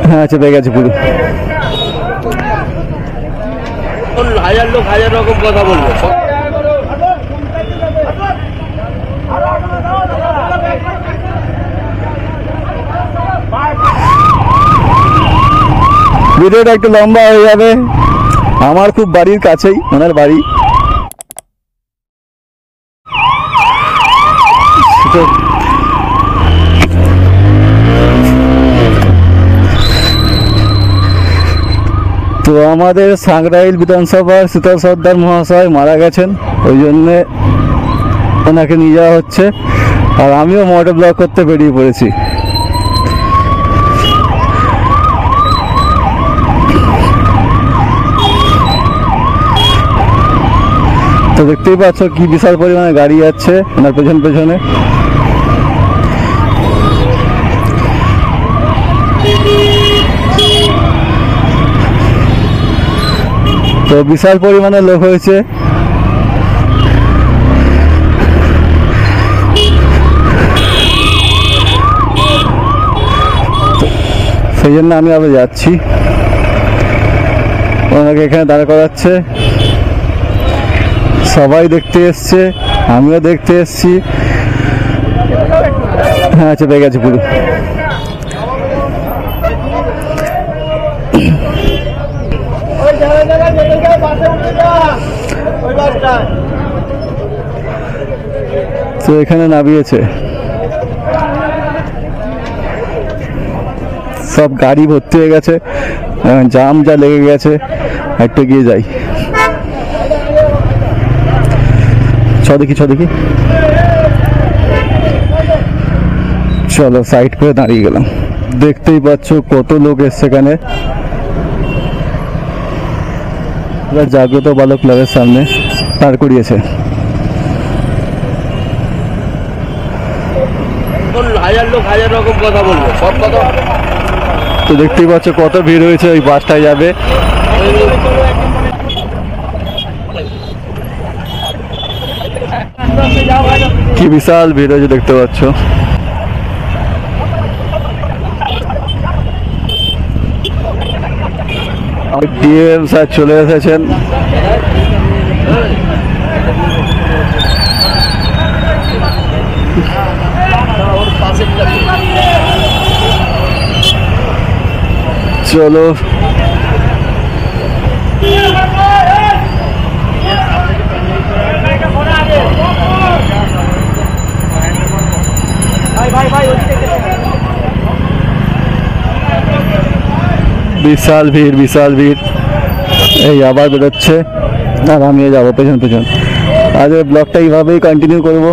হ্যাঁ চেপে গেছে পুরো। হাজার লোক হাজার রকম কথা বলবে। ভিডিওটা একটু লম্বা হয়ে যাবে, আমার খুব বাড়ির কাছেই ওনার বাড়ি। তো আমাদের সাংরাইল বিধানসভার শীতল সর্দার মহাশয় মারা গেছেন, ওই জন্যে ওনাকে নিয়ে যাওয়া হচ্ছে। আর আমিও মোটর ব্লগ করতে বেরিয়ে পড়েছি। তো দেখতেই পাচ্ছ কি বিশাল পরিমাণে গাড়ি যাচ্ছে ওনার পেছন পেছনে। তো বিশাল পরিমাণে লোক হয়েছে। সেই জন্য আমি আবার যাচ্ছি, ওনাকে এখানে দাঁড় করাচ্ছে। সবাই দেখতে এসছে, আমিও দেখতে এসছি। হ্যাঁ চেপে গেছে পুরো। তো এখানে নামিয়েছে, সব গাড়ি ভর্তি হয়ে গেছে, জাম যা লেগে গেছে। একটু গিয়ে যাই, ছ দেখি চলো সাইড করে দাঁড়িয়ে গেলাম। দেখতেই পাচ্ছ কত লোক এসছে এখানে, জাগ্রত বালক ক্লাবের সামনে দাঁড় করিয়েছে। হাজার লোক হাজার রকম কথা বলবে, সব কথা। তো দেখতেই পাচ্ছ কত ভিড় হয়েছে, ওই বাসটায় যাবে। কি বিশাল ভিড় হয়েছে দেখতে পাচ্ছ। ডিএম স্যার চলে এসেছেন। চলো বিশাল ভিড়। এই আবার বেরোচ্ছে আর আমি যাবো পেছন পেছন। আজ ওই ব্লগটা এইভাবেই কন্টিনিউ করবো।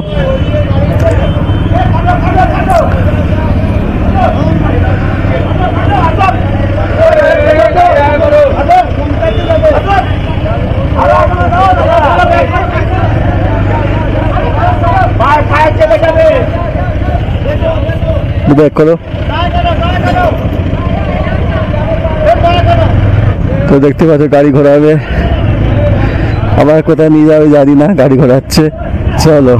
ব্যাক করো। তো দেখতে পাচ্ছ গাড়ি ঘোরাবে, আবার কোথায় নিয়ে যাবে জানি না, গাড়ি ঘোরাচ্ছে। চলো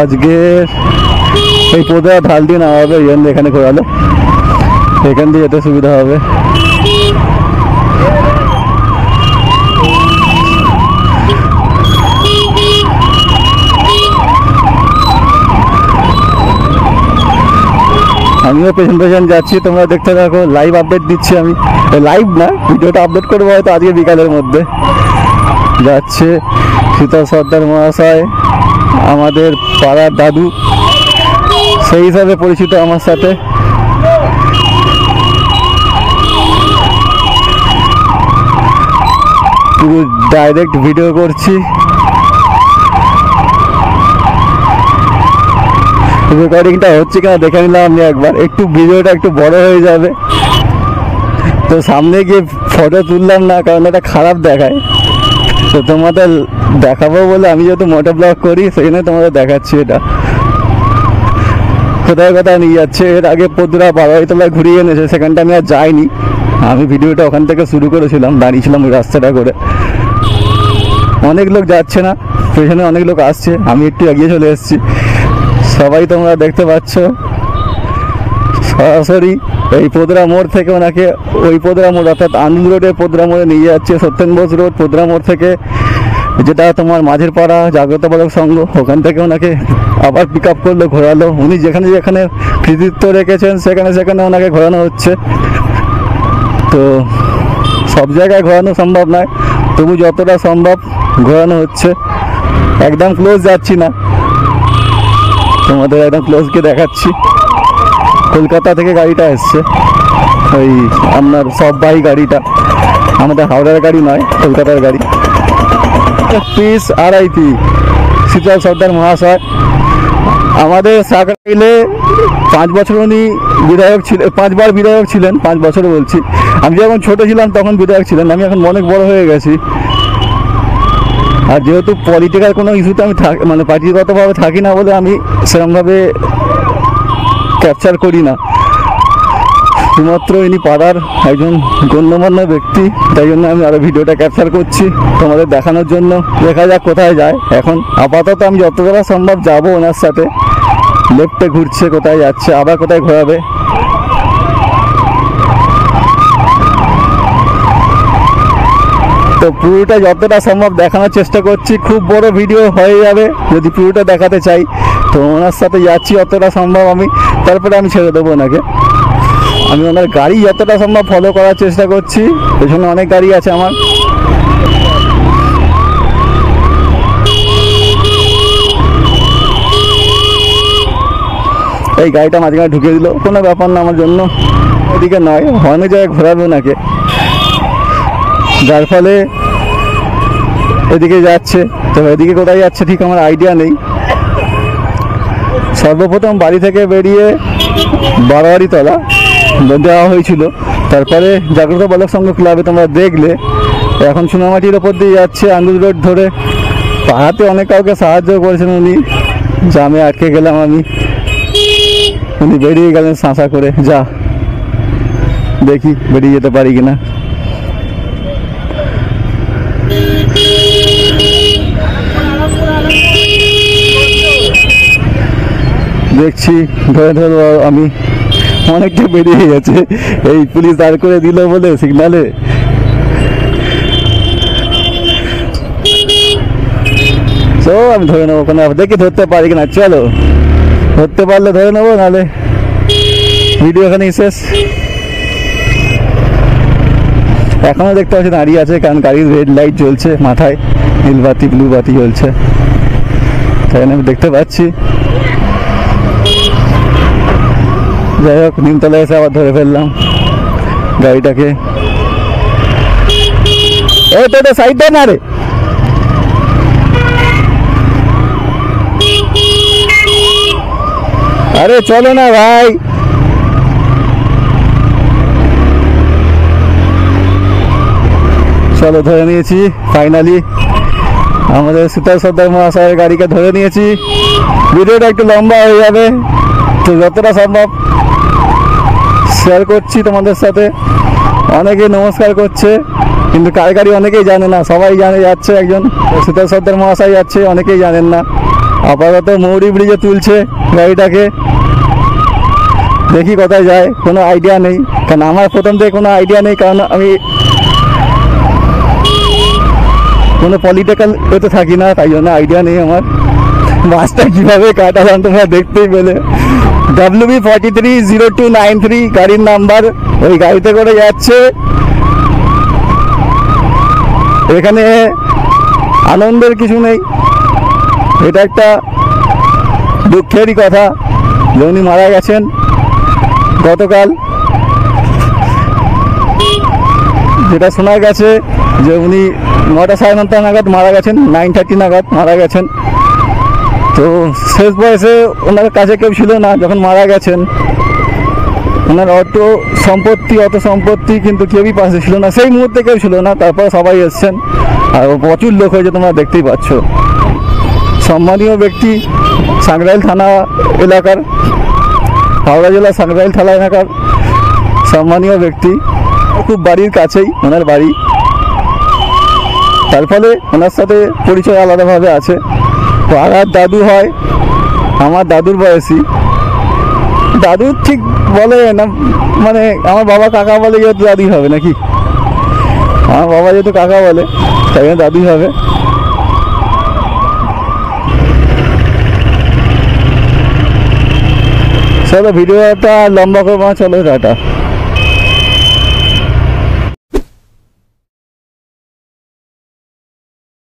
আজকে এই পোদা ঢাল দিয়ে নেওয়া হবে, এখানে ঘোরালো, এখান দিয়ে যেতে সুবিধা হবে। আমিও পেছন যাচ্ছি, তোমরা দেখতে থাকো। লাইভ আপডেট দিচ্ছি আমি, লাইভ না ভিডিওটা আপলোড করবো হয়তো আজকে বিকালের মধ্যে। যাচ্ছে শীতল সর্দার মহাশয়, আমাদের পাড়ার দাদু, সেই হিসাবে পরিচিত আমার সাথে। পুরো ডাইরেক্ট ভিডিও করছি। রেকর্ডিংটা হচ্ছে কিনা দেখে নিলাম আমি একবার, একটু ভিডিওটা একটু বড় হয়ে যাবে। তো সামনে গিয়ে ফটো তুললাম না, কারণ এটা খারাপ দেখায়। তো তোমাদের দেখাবো বলে আমি যেহেতু মোটো ব্লগ করি, সেই জন্য তোমাদের দেখাচ্ছি। এটা কোথায় কোথায় নিয়ে যাচ্ছে। এর আগে পদুরা বাবাইতলা ঘুরিয়ে এনেছে, সেখানটা আমি আর যাইনি, আমি ভিডিওটা ওখান থেকে শুরু করেছিলাম, দাঁড়িয়েছিলাম ওই রাস্তাটা করে। অনেক লোক যাচ্ছে না, পেছনে অনেক লোক আসছে, আমি একটু এগিয়ে চলে এসেছি। সবাই তোমরা দেখতে পাচ্ছ সরাসরি এই পোদরা মোড় থেকে ওনাকে ওই পোদরা মোড় অর্থাৎ আনন্দ রোডের পোদরা মোড়ে নিয়ে যাচ্ছে। সত্যেন বোস রোড পোদরা মোড় থেকে, যেটা তোমার মাঝের পাড়া জাগ্রত বালক সংঘ, ওখান থেকে ওনাকে আবার পিক আপ করলো, ঘোরালো। উনি যেখানে যেখানে কৃতিত্ব রেখেছেন সেখানে সেখানে ওনাকে ঘোরানো হচ্ছে। তো সব জায়গায় ঘোরানো সম্ভব নয়, তবু যতটা সম্ভব ঘোরানো হচ্ছে। একদম ক্লোজ যাচ্ছি না, তোমাদের একদম ক্লোজ গিয়ে দেখাচ্ছি। কলকাতা থেকে গাড়িটা এসছে, ওই আপনার সববাহী গাড়িটা, আমাদের হাওড়ার গাড়ি নয়, কলকাতার গাড়ি। পিস RIP শীতল সর্দার মহাশয়। আমাদের সাকরাইলে 5 বছর উনি বিধায়ক ছিলেন, 5 বার বিধায়ক ছিলেন। 5 বছর বলছি, আমি যখন ছোট ছিলাম তখন বিধায়ক ছিলেন, আমি এখন অনেক বড় হয়ে গেছি। আর যেহেতু পলিটিক্যাল কোনো ইস্যুতে আমি মানে পার্টিগতভাবে থাকি না বলে আমি সেরকমভাবে ক্যাপচার করি না। শুধুমাত্র ইনি পাড়ার একজন গণ্যমান্য ব্যক্তি, তাই জন্য আমি আরও ভিডিওটা ক্যাপচার করছি তোমাদের দেখানোর জন্য। দেখা যাক কোথায় যায়। এখন আপাতত আমি যতটা সম্ভব যাবো ওনার সাথে। লেফটে ঘুরছে, কোথায় যাচ্ছে, আবার কোথায় ঘোরাবে। তো পুরোটা যতটা সম্ভব দেখানোর চেষ্টা করছি। খুব বড় ভিডিও হয়ে যাবে যদি পুরোটা দেখাতে চাই। তো ওনার সাথে যাচ্ছি যতটা সম্ভব আমি, তারপরে আমি ছেড়ে দেবো ওনাকে। আমি ওনার গাড়ি যতটা সম্ভব ফলো করার চেষ্টা করছি, পেছনে অনেক গাড়ি আছে আমার। এই গাড়িটা মাঝখানে ঢুকিয়ে দিল, কোনো ব্যাপার না আমার জন্য, ওদিকে নয়, অনেক জায়গায় ঘোরাবে ওনাকে, যার ফলে এদিকে যাচ্ছে। তো এদিকে কোথায় যাচ্ছে ঠিক আমার আইডিয়া নেই। সর্বপ্রথম বাড়ি থেকে বেরিয়ে বারোয়ারিতলা দেওয়া হয়েছিল, তারপরে জাগ্রত বালক সংঘ ক্লাবে তোমরা দেখলে। এখন সোনামাটির ওপর দিয়ে যাচ্ছে আন্দুল রোড ধরে। পাহাড়তে অনেক কাউকে সাহায্য করেছেন উনি, জামে আটকে গেলাম আমি, উনি বেরিয়ে গেলেন শাঁসা করে। যা দেখি বেরিয়ে যেতে পারি কিনা। দেখছি ধরে ধরে আমি, অনেকটা বেরিয়ে গেছে। এই পুলিশ দাঁড় করে দিল বলে সিগনালে। তো আমি ধরে নেবো, ওখানে দেখি ধরতে পারি কিনা। চলো, ধরতে পারলে ধরে নেবো, নাহলে ভিডিও এখানেই শেষ। এখনো দেখতে পাচ্ছি দাঁড়িয়ে আছে, কারণ গাড়ির রেড লাইট জ্বলছে মাথায়, নীল বাতি ব্লু বাতি জ্বলছে, তাই আমি দেখতে পাচ্ছি। যাই হোক, নিমতলায় এসে আবার ধরে ফেললাম গাড়িটাকে। এই তো সাইড দেয় না রে। আরে চলো না ভাই, চলো ধরে নিয়েছি ফাইনালি। আমাদের শীতল সর্দার মহাশয়ের গাড়িকে ধরে নিয়েছি। ভিডিওটা একটু লম্বা হয়ে যাবে, তো যতটা সম্ভব শেয়ার করছি তোমাদের সাথে। অনেকে নমস্কার করছে, কিন্তু কার গাড়ি অনেকেই জানে না। সবাই জানে যাচ্ছে একজন শীতল সর্দার মহাশয় যাচ্ছে, অনেকেই জানেন না। আপাতত মৌরি ব্রিজে তুলছে গাড়িটাকে, দেখি কোথায় যায়, কোনো আইডিয়া নেই। কারণ আমার প্রথম থেকে কোনো আইডিয়া নেই, কারণ আমি কোনো পলিটিক্যাল এতে থাকি না, তাই জন্য আইডিয়া নেই আমার। বাসটা কীভাবে কাটালাম তোমরা দেখতেই পেলে। WB430293 গাড়ির নাম্বার। ওই গাড়িতে করে যাচ্ছে। এখানে আনন্দের কিছু নেই, এটা একটা দুঃখেরই কথা যে উনি মারা গেছেন গতকাল। যেটা শোনা গেছে যে উনি 9টা সাড়ে 9টা নাগাদ মারা গেছেন, 9:30 নাগাদ মারা গেছেন। তো শেষ বয়সে ওনার কাছে কেউ ছিল না যখন মারা গেছেন। ওনার অত সম্পত্তি কিন্তু কেউই পাশে ছিল না, সেই মুহূর্তে কেউ ছিল না। তারপর সবাই এসছেন, আর প্রচুর লোক হয়েছে, তোমরা দেখতেই পাচ্ছ। সম্মানীয় ব্যক্তি, সাঁকরাইল থানা এলাকার, হাওড়া জেলার সাঁকরাইল থানা এলাকার সম্মানীয় ব্যক্তি। খুব বাড়ির কাছেই ওনার বাড়ি, তার ফলে ওনার সাথে পরিচয় আলাদাভাবে আছে। তো আর দাদু হয় আমার দাদুর বয়সী, দাদু ঠিক বলে না, মানে আমার বাবা কাকা বলে যেহেতু দাদুই হবে নাকি, আমার বাবা যেহেতু কাকা বলে তাই জন্য দাদুই হবে। চলো ভিডিওটা লম্বা করবো না, চলো টাটা।